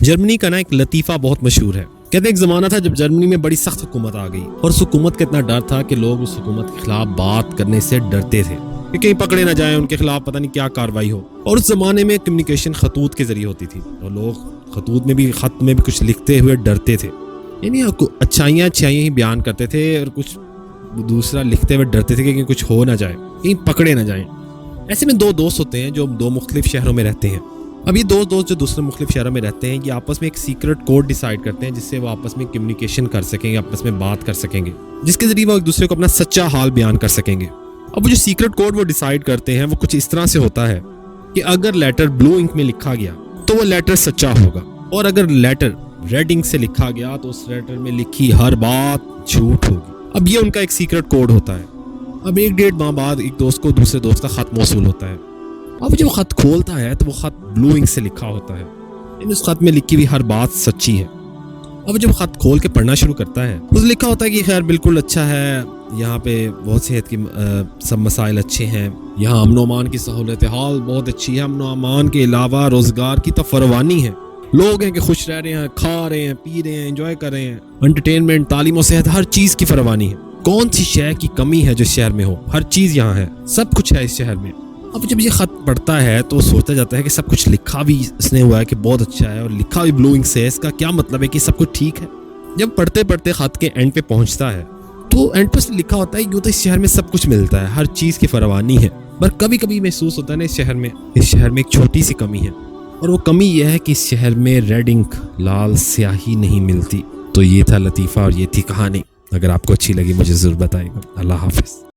Germany का ना एक लतीफ़ा बहुत मशहूर है। कहते एक ज़माना था जब जर्मनी में बड़ी सख्त हुकूमत आ गई और उस हुकूमत का इतना डर था कि लोग उस हुकूमत के खिलाफ बात करने से डरते थे कि कहीं पकड़े ना जाए, उनके खिलाफ पता नहीं क्या कार्रवाई हो। और उस ज़माने में कम्युनिकेशन खतूत के जरिए होती थी और लोग खतूत में भी, खत में भी कुछ लिखते हुए डरते थे, यानी अच्छाइयाँ ही बयान करते थे और कुछ दूसरा लिखते हुए डरते थे कि कहीं कुछ हो ना जाए, कहीं पकड़े ना जाए। ऐसे में दो दोस्त होते हैं जो दो मुख्तलिफ शहरों में रहते हैं। अब ये दो दोस्त जो दूसरे मुख्तलिफ शहरों में रहते हैं, ये आपस में एक सीक्रेट कोड डिसाइड करते हैं जिससे वो आपस में कम्युनिकेशन कर सकेंगे, आपस में बात कर सकेंगे, जिसके जरिए वो एक दूसरे को अपना सच्चा हाल बयान कर सकेंगे। अब वो जो सीक्रेट कोड वो डिसाइड करते हैं वो कुछ इस तरह से होता है कि अगर लेटर ब्लू इंक में लिखा गया तो वो लेटर सच्चा होगा, और अगर लेटर रेड इंक से लिखा गया तो उस लेटर में लिखी हर बात झूठ होगी। अब ये उनका एक सीक्रेट कोड होता है। अब 1-1.5 माह बाद एक दोस्त को दूसरे दोस्त का खत मौसूल होता है। अब जब खत खोलता है तो वो खत ब्लू इंक से लिखा होता है, लेकिन उस खत में लिखी हुई हर बात सच्ची है। अब जब खत खोल के पढ़ना शुरू करता है उस लिखा होता है कि खैर बिल्कुल अच्छा है, यहाँ पे बहुत सेहत की सब मसाइल अच्छे हैं, यहाँ अमन अमान की सहूलत हाल बहुत अच्छी है, अमन अमान के अलावा रोजगार की तो फरवानी है, लोग हैं कि खुश रह रहे हैं, खा रहे हैं, पी रहे हैं, एंजॉय कर रहे हैं, एंटरटेनमेंट, तालीम और सेहत, हर चीज की फरवानी है। कौन सी शहर की कमी है जो शहर में हो, हर चीज यहाँ है, सब कुछ है इस शहर में। अब जब ये खत पढ़ता है तो सोचता जाता है कि सब कुछ लिखा भी इसने हुआ है कि बहुत अच्छा है और लिखा भी ब्लू इंक से है, इसका क्या मतलब है कि सब कुछ ठीक है। जब पढ़ते पढ़ते खत के एंड पे पहुंचता है तो एंड पर लिखा होता है यूं तो इस शहर में सब कुछ मिलता है, हर चीज की फरवानी है, पर कभी कभी महसूस होता है ना इस शहर में एक छोटी सी कमी है, और वो कमी यह है कि इस शहर में रेड इंक, लाल स्याही नहीं मिलती। तो ये था लतीफ़ा और ये थी कहानी। अगर आपको अच्छी लगी मुझे जरूर बताइएगा। अल्लाह हाफिज।